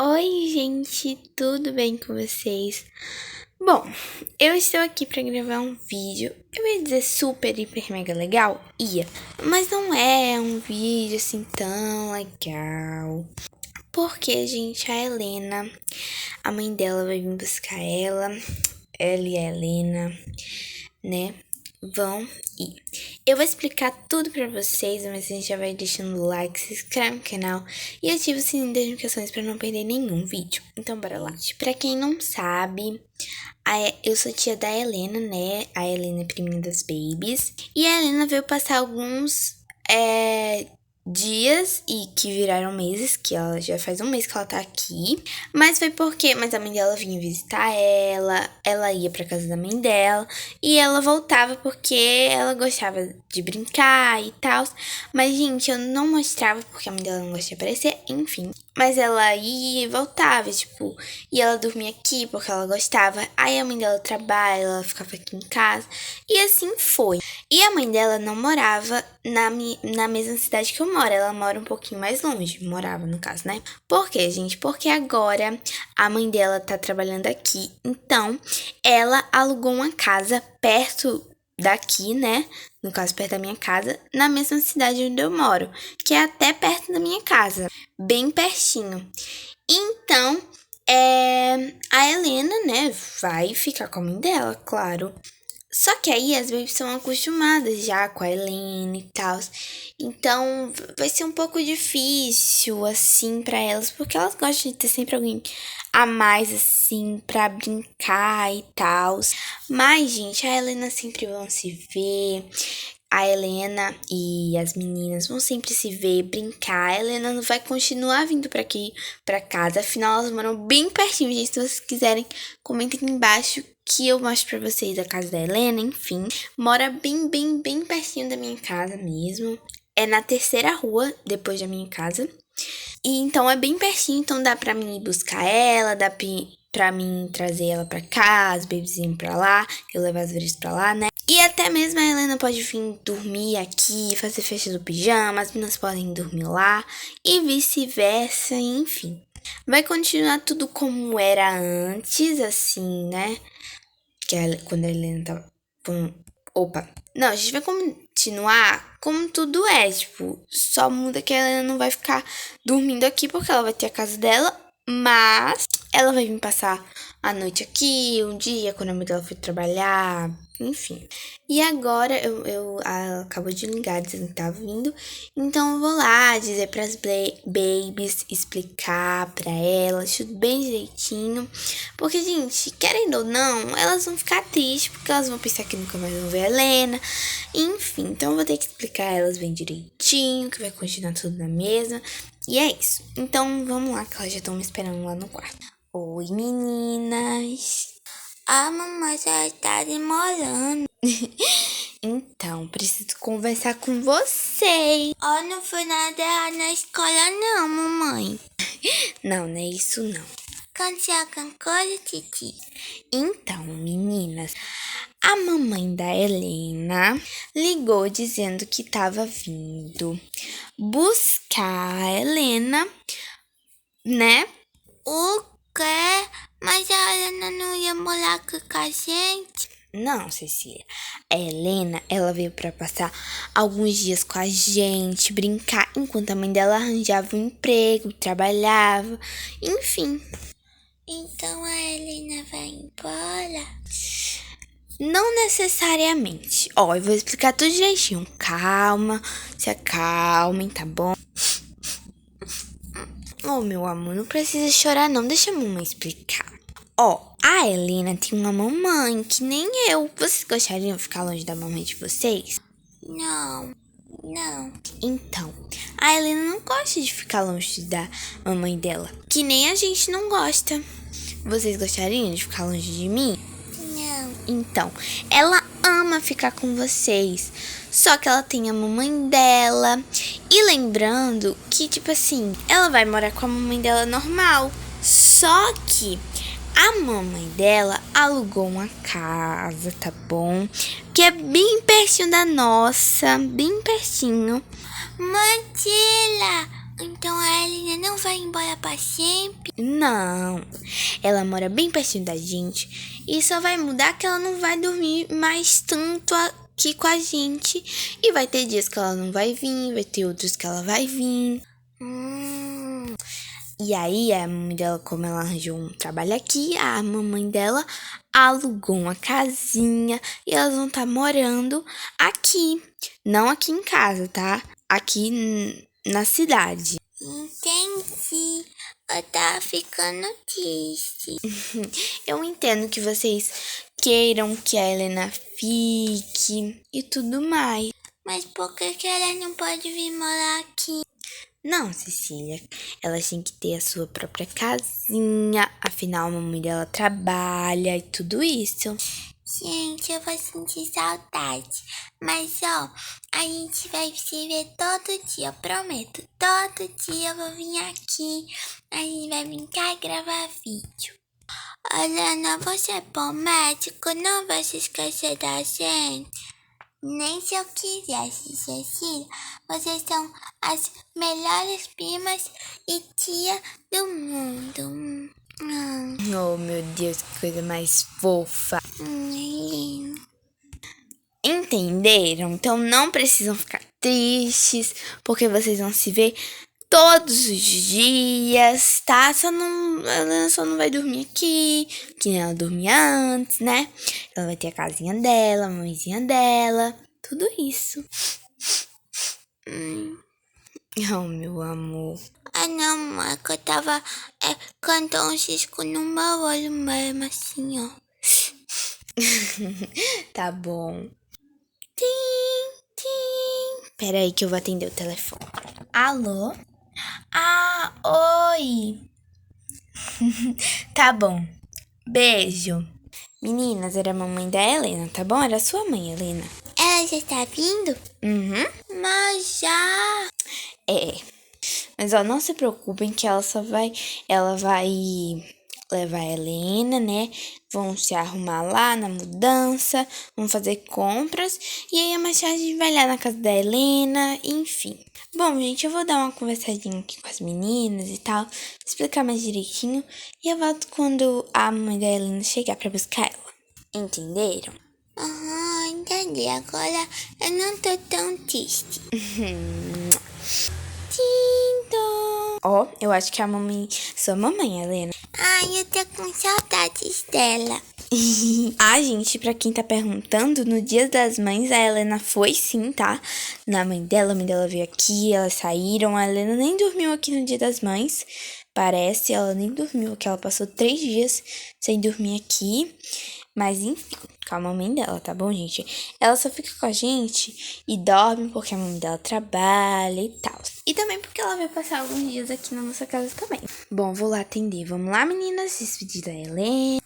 Oi, gente, tudo bem com vocês? Bom, eu estou aqui para gravar um vídeo. Eu ia dizer super, hiper, mega legal? Ia, mas não é um vídeo assim tão legal. Porque, gente, a Helena, a mãe dela vai vir buscar ela e a Helena, né? Vão ir. Eu vou explicar tudo pra vocês, mas a gente já vai deixando o like, se inscreve no canal e ativa o sininho das notificações pra não perder nenhum vídeo. Então, bora lá. Pra quem não sabe, eu sou tia da Helena, né? A Helena é priminha das babies. E a Helena veio passar alguns dias e que viraram meses, que ela já faz um mês que ela tá aqui. Mas foi porque a mãe dela vinha visitar ela ia pra casa da mãe dela e ela voltava porque ela gostava de brincar e tal. Mas, gente, eu não mostrava porque a mãe dela não gosta de aparecer, enfim. Mas ela ia e voltava, tipo, e ela dormia aqui porque ela gostava. Aí a mãe dela trabalha, ela ficava aqui em casa. E assim foi. E a mãe dela não morava na mesma cidade que eu moro. Ela mora um pouquinho mais longe. Morava, no caso, né? Por quê, gente? Porque agora a mãe dela tá trabalhando aqui. Então, ela alugou uma casa perto daqui, né? No caso, perto da minha casa, na mesma cidade onde eu moro, que é até perto da minha casa, bem pertinho. Então, a Helena, né, vai ficar com a mãe dela, claro. Só que aí as babies são acostumadas já com a Helena e tal. Então vai ser um pouco difícil, assim, pra elas, porque elas gostam de ter sempre alguém a mais, assim, pra brincar e tal. Mas, gente, a Helena sempre vão se ver. A Helena e as meninas vão sempre se ver, brincar. A Helena não vai continuar vindo pra aqui, pra casa. Afinal, elas moram bem pertinho, gente. Se vocês quiserem, comentem aqui embaixo que eu mostro pra vocês a casa da Helena, enfim. Mora bem pertinho da minha casa mesmo. É na terceira rua, depois da minha casa. E então é bem pertinho, então dá pra mim ir buscar ela, dá pra mim trazer ela pra cá, as bebezinhas pra lá, eu levo as vezes pra lá, né? E até mesmo a Helena pode vir dormir aqui, fazer festa do pijama, as meninas podem dormir lá e vice-versa, enfim. Vai continuar tudo como era antes, assim, né? Quando a Helena tava. Opa! Não, a gente vai continuar como tudo é. Tipo, só muda que a Helena não vai ficar dormindo aqui porque ela vai ter a casa dela. Mas ela vai vir passar a noite aqui, um dia, quando a mãe dela for trabalhar, enfim. E agora ela acabou de ligar dizendo que tá vindo. Então eu vou lá dizer pras babies, explicar pra elas, tudo bem direitinho. Porque, gente, querendo ou não, elas vão ficar tristes, porque elas vão pensar que nunca mais vão ver a Helena. Enfim, então eu vou ter que explicar a elas bem direitinho, que vai continuar tudo na mesma. E é isso. Então vamos lá, que elas já estão me esperando lá no quarto. Oi, meninas. A mamãe já está demorando. Então, preciso conversar com vocês. Oh, não foi nada errado na escola não, mamãe. Não é isso não. Aconteceu alguma coisa, Titi? Então, meninas, a mamãe da Helena ligou dizendo que estava vindo buscar a Helena, né? O quê? Mas a Helena não ia morar com a gente? Não, Cecília. A Helena, ela veio para passar alguns dias com a gente, brincar, enquanto a mãe dela arranjava um emprego, trabalhava, enfim. Então a Helena vai embora? Não necessariamente. Ó, eu vou explicar tudo direitinho. Calma, se acalmem, tá bom? Oh, meu amor, não precisa chorar não. Deixa a mamãe explicar. Ó, a Helena tem uma mamãe que nem eu. Vocês gostariam de ficar longe da mamãe de vocês? Não. Então, a Helena não gosta de ficar longe da mamãe dela. Que nem a gente não gosta. Vocês gostariam de ficar longe de mim? Não. Então, ela ama ficar com vocês. Só que ela tem a mamãe dela. E lembrando que, tipo assim, ela vai morar com a mamãe dela normal. Só que a mamãe dela alugou uma casa, tá bom? Que é bem pertinho da nossa, bem pertinho. Mantila, Então a Helena não vai embora pra sempre? Não, ela mora bem pertinho da gente e só vai mudar que ela não vai dormir mais tanto aqui com a gente. E vai ter dias que ela não vai vir, vai ter outros que ela vai vir. E aí, a mamãe dela, como ela arranjou um trabalho aqui, a mamãe dela alugou uma casinha e elas vão estar morando aqui. Não aqui em casa, tá? Aqui na cidade. Entendi. Eu tava ficando triste. Eu entendo que vocês queiram que a Helena fique e tudo mais. Mas por que ela não pode vir morar aqui? Não, Cecília, ela tem que ter a sua própria casinha, afinal a mamãe dela trabalha e tudo isso. Gente, eu vou sentir saudade. Mas ó, a gente vai se ver todo dia, eu prometo. Todo dia eu vou vir aqui. A gente vai brincar e gravar vídeo. Helena, você promete que não vai se esquecer da gente? Nem se eu quisesse, Cecília. Vocês são as melhores primas e tia do mundo. Oh, meu Deus, que coisa mais fofa. Lindo. Entenderam? Então não precisam ficar tristes, porque vocês vão se ver todos os dias, tá? Ela só não vai dormir aqui, que nem ela dormia antes, né? Ela vai ter a casinha dela, a mãezinha dela, tudo isso. Oh, meu amor. Ah, não, é que eu tava cantando um cisco no meu olho mesmo, assim, ó. Tá bom. Tim, tim. Pera aí que eu vou atender o telefone. Alô? Ah, oi. Tá bom. Beijo. Meninas, era a mamãe da Helena, tá bom? Era a sua mãe, Helena. Ela já tá vindo? Uhum. Mas já. É. Mas ó, não se preocupem que ela vai levar a Helena, né? Vão se arrumar lá na mudança, vão fazer compras e aí mais tarde a gente vai lá na casa da Helena, enfim. Bom, gente, eu vou dar uma conversadinha aqui com as meninas e tal, explicar mais direitinho e eu volto quando a mãe da Helena chegar pra buscar ela. Entenderam? Aham, entendi. Agora eu não tô tão triste. Ó, eu acho que a sua mamãe, Helena. Ai, eu tô com saudades dela. Ah, gente, pra quem tá perguntando, no Dia das Mães a Helena foi sim, tá? Na a mãe dela veio aqui, elas saíram. A Helena nem dormiu aqui no Dia das Mães, parece, ela nem dormiu aqui, ela passou 3 dias sem dormir aqui. Mas enfim, com a mamãe dela, tá bom, gente? Ela só fica com a gente e dorme porque a mamãe dela trabalha e tal. E também porque ela vai passar alguns dias aqui na nossa casa também. Bom, vou lá atender. Vamos lá, meninas, despedir da Helena.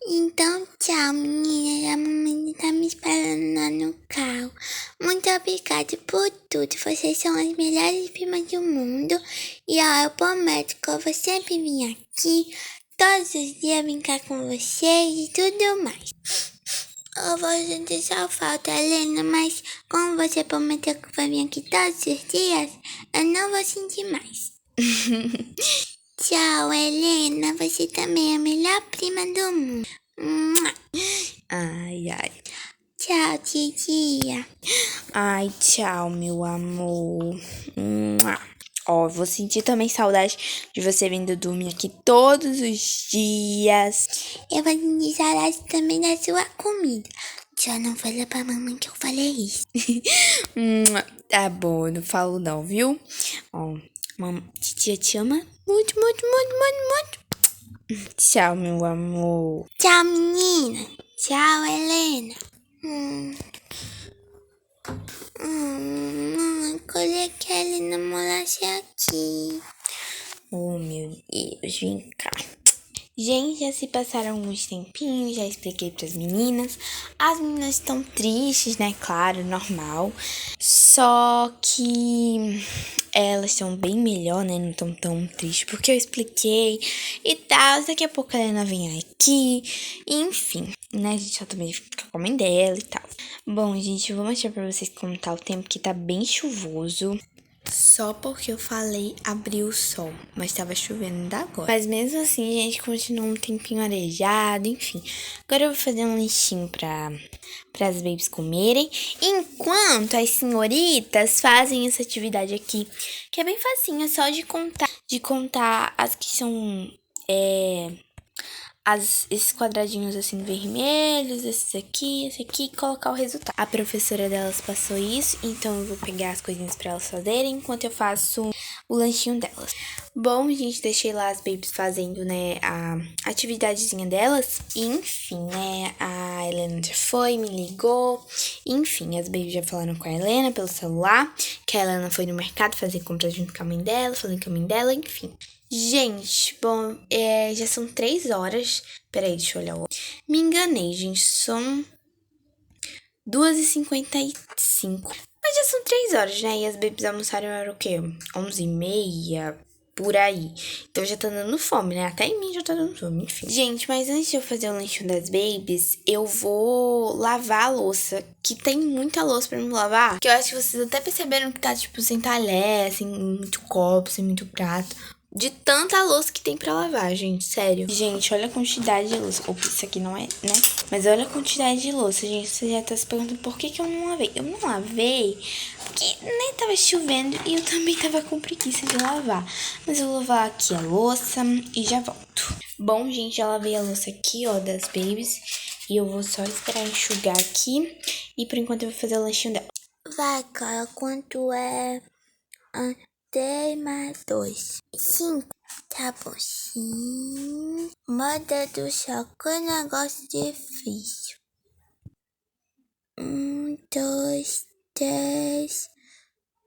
Então, tchau, meninas. A mamãe tá me esperando lá no carro. Muito obrigada por tudo. Vocês são as melhores primas do mundo. E ó, eu prometo que eu vou sempre vir aqui, todos os dias brincar com vocês e tudo mais. Eu vou sentir só falta, Helena, mas como você prometeu que vai vir aqui todos os dias, eu não vou sentir mais. Tchau, Helena. Você também é a melhor prima do mundo. Ai, ai. Tchau, titia. Ai, tchau, meu amor. Ó, vou sentir também saudade de você vindo dormir aqui todos os dias. Eu vou sentir saudade também da sua comida. Só não fala pra mamãe que eu falei isso. Tá bom, eu não falo não, viu? Ó, titia te ama muito, muito, muito, muito, muito. Tchau, meu amor. Tchau, menina. Tchau, Helena. Queria que a Helena morasse aqui. Oh, meu Deus, vem cá. Gente, já se passaram alguns tempinhos, já expliquei pras meninas. As meninas estão tristes, né? Claro, normal. Só que elas estão bem melhor, né? Não estão tão tristes porque eu expliquei e tal. Daqui a pouco a Helena vem aqui. Enfim, né? A gente só também fica com a mãe dela e tal. Bom, gente, eu vou mostrar pra vocês como tá o tempo, que tá bem chuvoso. Só porque eu falei abriu o sol, mas tava chovendo ainda agora. Mas mesmo assim, a gente continua um tempinho arejado, enfim. Agora eu vou fazer um lanchinho para as babies comerem, enquanto as senhoritas fazem essa atividade aqui, que é bem facinho, é só de contar as que são esses quadradinhos assim vermelhos, esse aqui, e colocar o resultado. A professora delas passou isso, então eu vou pegar as coisinhas pra elas fazerem enquanto eu faço o lanchinho delas. Bom, gente, deixei lá as babies fazendo, né, a atividadezinha delas. E, enfim, né, a Helena já foi, me ligou. Enfim, as babies já falaram com a Helena pelo celular, que a Helena foi no mercado fazer compras junto com a mãe dela, falando com a mãe dela, enfim. Gente, bom, já são 3 horas. Peraí, deixa eu olhar o... Me enganei, gente, são 2h55. Mas já são 3 horas, né? E as babies almoçaram era o quê? 11h30, por aí. Então já tá dando fome, né? Até em mim já tá dando fome, enfim. Gente, mas antes de eu fazer o lanchinho das babies, eu vou lavar a louça. Que tem muita louça pra me lavar. Que eu acho que vocês até perceberam que tá, tipo, sem talher, sem muito copo, sem muito prato. De tanta louça que tem pra lavar, gente, sério. Gente, olha a quantidade de louça. Opa, isso aqui não é, né? Mas olha a quantidade de louça, gente. Você já tá se perguntando por que eu não lavei. Eu não lavei porque nem tava chovendo e eu também tava com preguiça de lavar. Mas eu vou lavar aqui a louça e já volto. Bom, gente, já lavei a louça aqui, ó, das babies. E eu vou só esperar enxugar aqui. E por enquanto eu vou fazer o lanchinho dela. Vai, cara, quanto é 10 mais 2? 5. Tá bom, sim. Moda do céu, que negócio difícil. 1, 2, 3,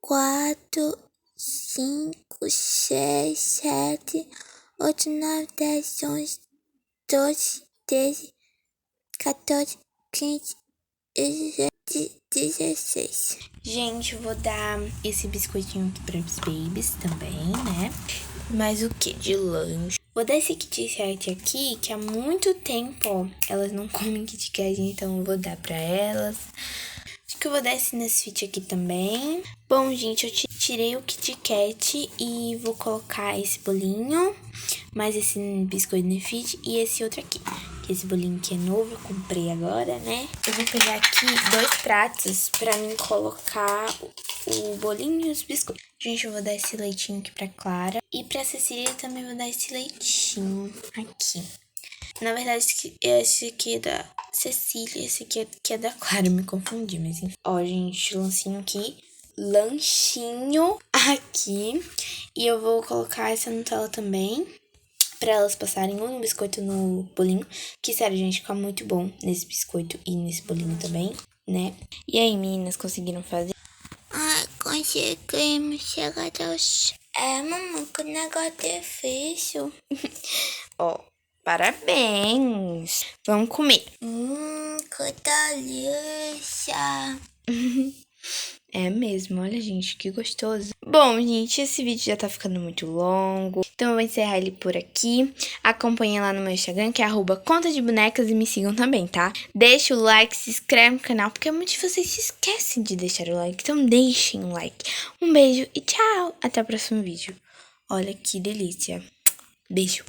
4, 5, 6, 7, 8, 9, 10, 11, 12, 13, 14, 15, 16. Gente, eu vou dar esse biscoitinho aqui para os babies também, né? Mas o que? De lanche. Vou dar esse Kit Kat aqui, que há muito tempo, ó, elas não comem Kit Kat, então eu vou dar pra elas. Acho que eu vou dar esse Nesfit aqui também. Bom, gente, eu tirei o Kit Kat e vou colocar esse bolinho, mais esse biscoito Nesfit e esse outro aqui. Que esse bolinho aqui é novo, eu comprei agora, né? Eu vou pegar aqui 2 pratos pra mim colocar o bolinho e os biscoitos. Gente, eu vou dar esse leitinho aqui pra Clara. E pra Cecília também vou dar esse leitinho aqui. Na verdade, esse aqui é da Cecília, esse aqui é da Clara, eu me confundi, mas enfim. Ó, gente, lanchinho aqui. Lanchinho aqui. E eu vou colocar essa Nutella também, pra elas passarem um no biscoito no bolinho. Que, sério, gente, fica muito bom nesse biscoito e nesse bolinho também, né? E aí, meninas, conseguiram fazer? Ai, conseguimos chegar até céu. Mamãe, que negócio difícil. Ó, parabéns! Vamos comer. Que delícia. É mesmo, olha, gente, que gostoso. Bom, gente, esse vídeo já tá ficando muito longo, então eu vou encerrar ele por aqui. Acompanhem lá no meu Instagram, que é @contadebonecas, e me sigam também, tá? Deixa o like, se inscreve no canal, porque muitos de vocês se esquecem de deixar o like, então deixem o like. Um beijo e tchau! Até o próximo vídeo. Olha que delícia. Beijo.